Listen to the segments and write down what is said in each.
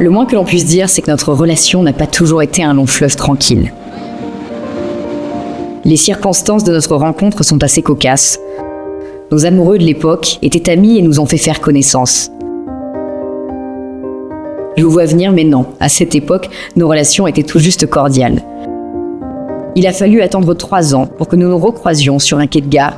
Le moins que l'on puisse dire, c'est que notre relation n'a pas toujours été un long fleuve tranquille. Les circonstances de notre rencontre sont assez cocasses. Nos amoureux de l'époque étaient amis et nous ont fait faire connaissance. Je vous vois venir, mais non, à cette époque, nos relations étaient tout juste cordiales. Il a fallu attendre 3 ans pour que nous nous recroisions sur un quai de gare.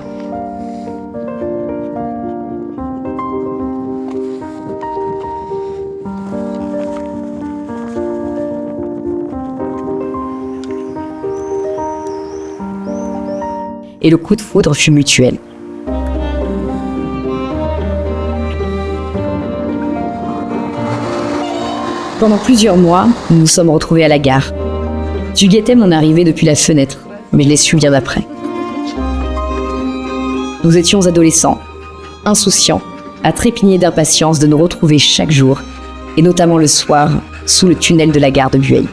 Et le coup de foudre fut mutuel. Pendant plusieurs mois, nous nous sommes retrouvés à la gare. Tu guettais mon arrivée depuis la fenêtre, mais je l'ai su bien après. Nous étions adolescents, insouciants, à trépigner d'impatience de nous retrouver chaque jour, et notamment le soir, sous le tunnel de la gare de Bueil.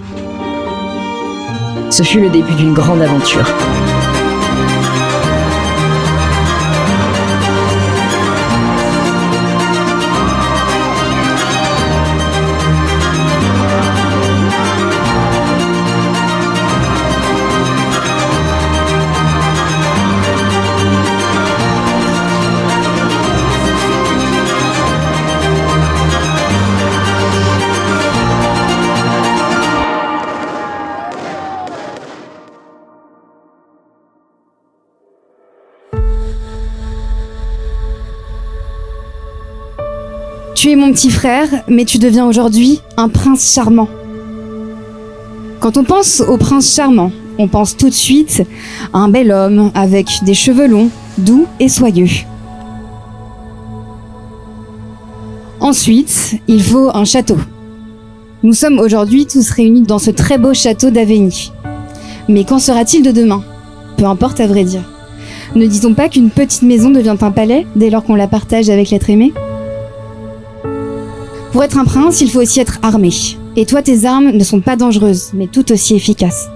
Ce fut le début d'une grande aventure. Tu es mon petit frère, mais tu deviens aujourd'hui un prince charmant. Quand on pense au prince charmant, on pense tout de suite à un bel homme avec des cheveux longs, doux et soyeux. Ensuite, il faut un château. Nous sommes aujourd'hui tous réunis dans ce très beau château d'Avigny. Mais qu'en sera-t-il de demain ? Peu importe à vrai dire. Ne dit-on pas qu'une petite maison devient un palais dès lors qu'on la partage avec l'être aimé ? Pour être un prince, il faut aussi être armé. Et toi, tes armes ne sont pas dangereuses, mais tout aussi efficaces.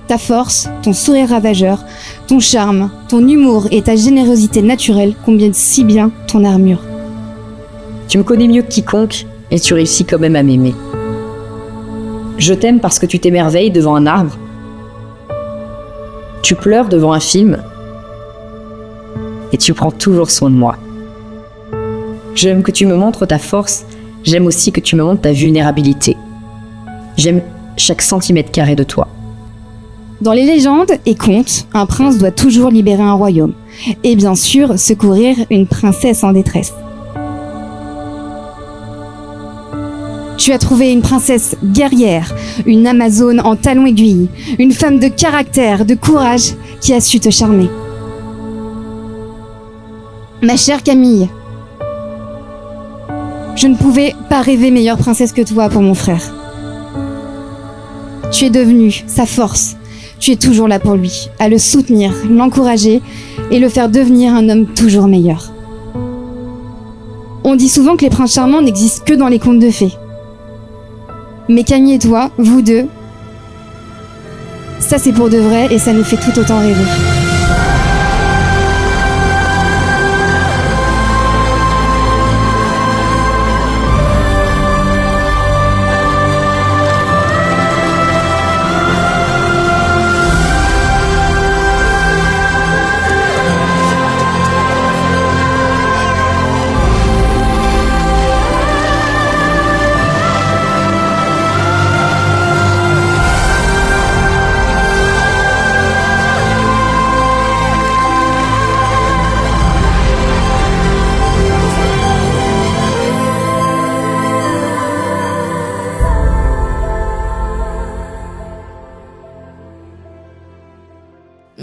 Ta force, ton sourire ravageur, ton charme, ton humour et ta générosité naturelle combinent si bien ton armure. Tu me connais mieux que quiconque, et tu réussis quand même à m'aimer. Je t'aime parce que tu t'émerveilles devant un arbre. Tu pleures devant un film. Et tu prends toujours soin de moi. J'aime que tu me montres ta force. J'aime aussi que tu me montres ta vulnérabilité. J'aime chaque centimètre carré de toi. Dans les légendes et contes, un prince doit toujours libérer un royaume. Et bien sûr, secourir une princesse en détresse. Tu as trouvé une princesse guerrière, une amazone en talons aiguilles, une femme de caractère, de courage, qui a su te charmer. Ma chère Camille, je ne pouvais pas rêver meilleure princesse que toi pour mon frère. Tu es devenue sa force. Tu es toujours là pour lui, à le soutenir, l'encourager et le faire devenir un homme toujours meilleur. On dit souvent que les princes charmants n'existent que dans les contes de fées. Mais Camille et toi, vous deux, ça c'est pour de vrai et ça nous fait tout autant rêver.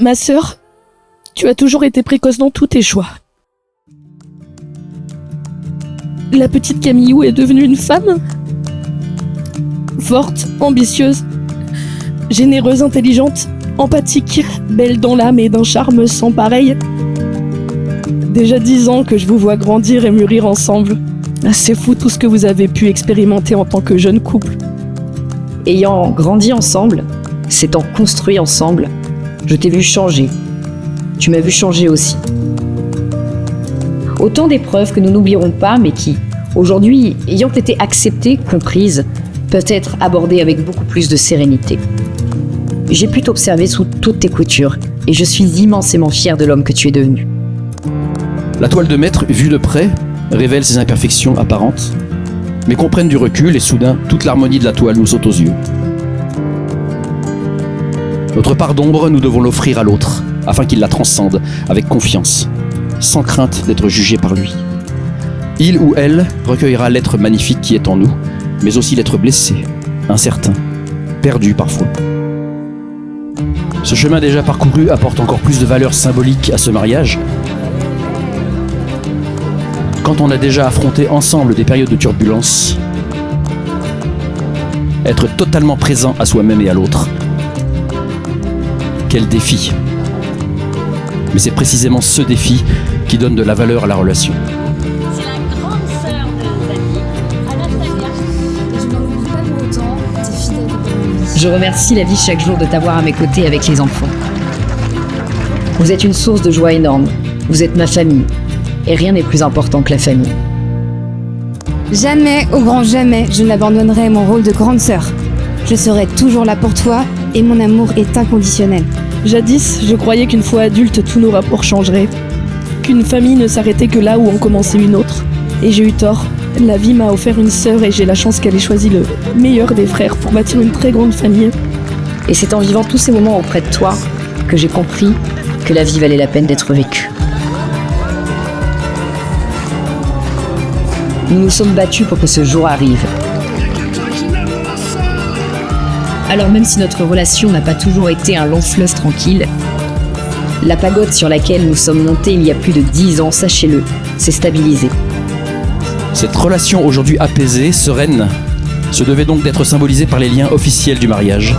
Ma sœur, tu as toujours été précoce dans tous tes choix. La petite Camillou est devenue une femme forte, ambitieuse, généreuse, intelligente, empathique, belle dans l'âme et d'un charme sans pareil. Déjà 10 ans que je vous vois grandir et mûrir ensemble. C'est fou tout ce que vous avez pu expérimenter en tant que jeune couple. Ayant grandi ensemble, s'étant construit ensemble, je t'ai vu changer. Tu m'as vu changer aussi. Autant d'épreuves que nous n'oublierons pas, mais qui, aujourd'hui, ayant été acceptées, comprises, peuvent être abordées avec beaucoup plus de sérénité. J'ai pu t'observer sous toutes tes coutures et je suis immensément fière de l'homme que tu es devenu. La toile de maître, vue de près, révèle ses imperfections apparentes, mais qu'on prenne du recul et soudain, toute l'harmonie de la toile nous saute aux yeux. Notre part d'ombre, nous devons l'offrir à l'autre, afin qu'il la transcende avec confiance, sans crainte d'être jugé par lui. Il ou elle recueillera l'être magnifique qui est en nous, mais aussi l'être blessé, incertain, perdu parfois. Ce chemin déjà parcouru apporte encore plus de valeur symbolique à ce mariage. Quand on a déjà affronté ensemble des périodes de turbulence, être totalement présent à soi-même et à l'autre. Quel défi! Mais c'est précisément ce défi qui donne de la valeur à la relation. C'est la grande sœur de David, Anastasia. Et je n'en oublie pas pour autant tes fidèles compagnons. Je remercie la vie chaque jour de t'avoir à mes côtés avec les enfants. Vous êtes une source de joie énorme. Vous êtes ma famille. Et rien n'est plus important que la famille. Jamais, au grand jamais, je n'abandonnerai mon rôle de grande sœur. Je serai toujours là pour toi et mon amour est inconditionnel. Jadis, je croyais qu'une fois adulte, tous nos rapports changeraient. Qu'une famille ne s'arrêtait que là où en commençait une autre. Et j'ai eu tort. La vie m'a offert une sœur et j'ai la chance qu'elle ait choisi le meilleur des frères pour bâtir une très grande famille. Et c'est en vivant tous ces moments auprès de toi que j'ai compris que la vie valait la peine d'être vécue. Nous nous sommes battus pour que ce jour arrive. Alors même si notre relation n'a pas toujours été un long fleuve tranquille, la pagode sur laquelle nous sommes montés il y a plus de 10 ans, sachez-le, s'est stabilisée. Cette relation aujourd'hui apaisée, sereine, se devait donc d'être symbolisée par les liens officiels du mariage.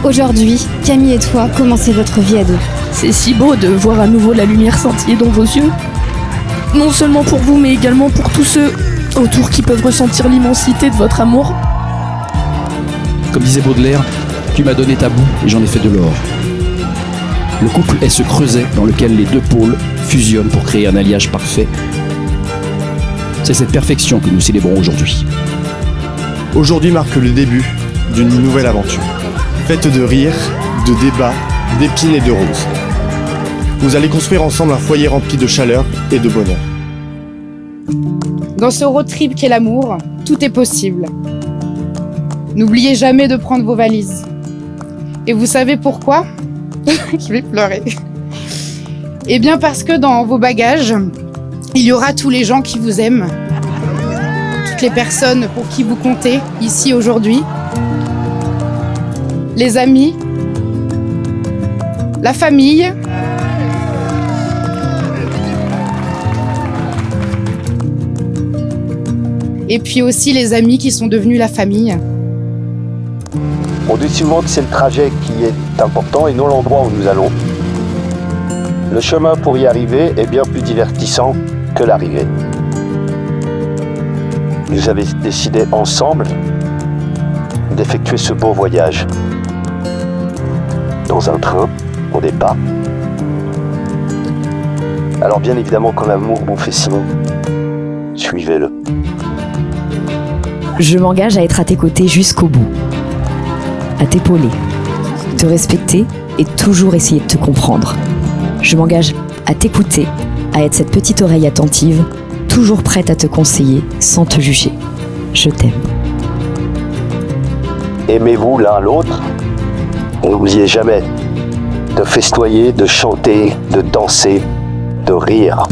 Aujourd'hui, Camille et toi commencez votre vie à deux. C'est si beau de voir à nouveau la lumière scintiller dans vos yeux. Non seulement pour vous, mais également pour tous ceux autour qui peuvent ressentir l'immensité de votre amour. Comme disait Baudelaire, tu m'as donné ta boue et j'en ai fait de l'or. Le couple est ce creuset dans lequel les deux pôles fusionnent pour créer un alliage parfait. C'est cette perfection que nous célébrons aujourd'hui. Aujourd'hui marque le début d'une nouvelle aventure, faite de rires, de débats, d'épines et de roses. Vous allez construire ensemble un foyer rempli de chaleur et de bonheur. Dans ce road trip qu'est l'amour, tout est possible. N'oubliez jamais de prendre vos valises. Et vous savez pourquoi ? Je vais pleurer. Eh bien parce que dans vos bagages, il y aura tous les gens qui vous aiment, toutes les personnes pour qui vous comptez ici aujourd'hui, les amis, la famille, et puis aussi les amis qui sont devenus la famille. On dit souvent que c'est le trajet qui est important et non l'endroit où nous allons. Le chemin pour y arriver est bien plus divertissant que l'arrivée. Vous avez décidé ensemble d'effectuer ce beau voyage. Dans un train, au départ. Alors bien évidemment, quand l'amour vous fait signe, suivez-le. Je m'engage à être à tes côtés jusqu'au bout, à t'épauler, te respecter et toujours essayer de te comprendre. Je m'engage à t'écouter, à être cette petite oreille attentive, toujours prête à te conseiller sans te juger. Je t'aime. Aimez-vous l'un l'autre et n'oubliez jamais de festoyer, de chanter, de danser, de rire.